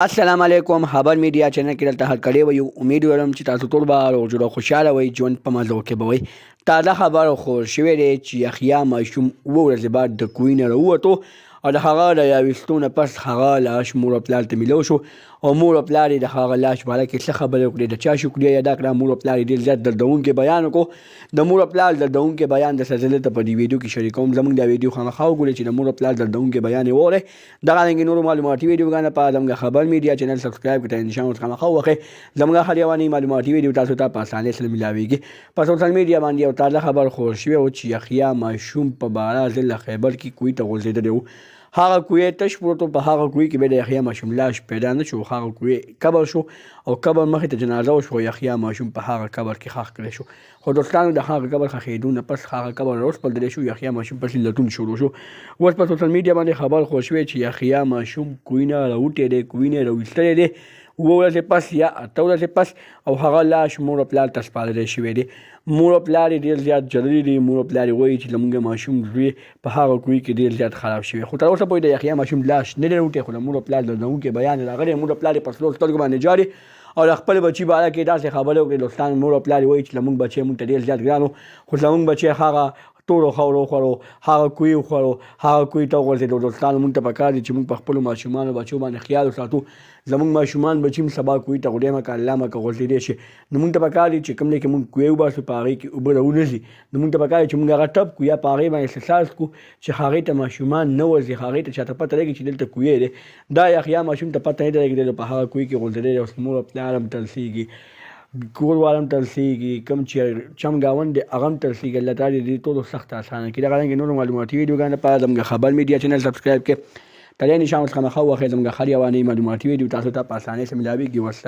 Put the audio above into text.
السلام علیکم خبر میډیا چینل کې دلته هرکلی وي امید لرم چې تاسو ټول به روغ جوړ او خوشحاله وئ ژوند په مزو کې به وئ تازه خبر خور شوی دی چې یحیی ماشوم اووه ورځې بعد د کوهي نه راووتو او د هغه د راویستو نه پس هغه لاش مور او پلار ته میلاو شو او مور او پلار یې د هغه لاش په اړه کې څه خبرې وکړې د چا شکریه ادا کړه مور او پلار یې ډېر زیات دردونکی بیان وکړو د مور او پلار دردونکی بیان د سلسلې ته په دې ویډیو کې شریکوم زموږ دا ویډیو خامخا وګورئ چې د مور او پلار دردونکی بیان یې واورئ دغه رنګې نورو معلوماتي ویډیوګانو لپاره زموږ خبر میډیا چینل سبسکرایب کړئ نشان ورته خامخا ووهئ زموږ هر یوه معلوماتي ویډیو تاسو ته په اسانۍ سره میلاویږي په سوشل میډیا باندې یو تازه خبر خپور شوی و چې یحیی ماشوم په باره ضلع خیبر کې کوهي ته غورځېدلی و هغه کوهی تش پروت و په هغه کوهي کې بیا د یحیی ماشوم لاش پیدا نه شو هغه کوهی قبر شو او قبر مخې ته جنازه وشوه یحیی ماشوم په هغه قبر کې ښخ کړی شو خو دوستانو د هغه قبر ښخېدو نه پس هغه قبر راوسپړدلی شو یحیی ماشوم پسې لټون شروع شو اوس په سوشل میډیا باندې خبر خپور شوی چې یحیی ماشوم کوهي نه راوتی دی کوهي نه راویستلی دی اووه ورځې پس یا اته ورځې پس او هغه لاش مور او پلار ته سپارلی شوی دی مور او پلار یې ډېر زیات جللی دي مور او پلار یې وایي چې زموږ ماشوم زوی په هغه کوهي کې ډېر زیات خراب شوی خو تر اوسه پورې د یحیی ماشوم لاش نه دی راوتی خو د مور او پلار دردونکی بیان یې راغلی مور او پلار یې په سرو سترګو باندې جاري او د خپل بچي باره کې داسې خبرې وکړې دوستان مور او پلار یې وایي چې زموږ بچی موږ ته ډېر زیات ګران و خو زموږ بچی هغه تورو خاورو وخوړو هغه کوهي وخوړو هغه کوهي ته وغورځېدو دوستانو موږ ته پکار دي چې موږ په خپلو ماشومانو بچو باندې خیال وساتو زموږ ماشومان بچي هم سبا کوهي ته خدای مکه الله مکه غورځېدی شي نو موږ ته پکار دي چې کوم ځای کې موږ کوهی وباسو په هغې کې اوبه راونهځي نو موږ ته پکار دي چې موږ هغه ټپ کړو یا په هغې باندې احساس کړو چې هغې ته ماشومان نه ورځي هغې ته چاته پته لګي چې دلته کوهی دی دا یحیی ماشوم ته پته نه لګېدلی په هغه کوهي کې غورځېدلی دی اوس مور او پلار هم ترسېږي کور والا هم ترسېږي کوم چې چمګاوند دی هغه هم ترسېږي الله تعالی دې ټولو سخت اسانه کړي دغه رنګې نورو معلوماتي ویډیوګانو لپاره زموږ خبر میډیا چینل سبسکرایب کړئ تر دې نشان ورڅخه مخه ووهئ زموږ هر یوه معلوماتي ویډیو تاسو ته په اسانۍ سره میلاویږي والسلام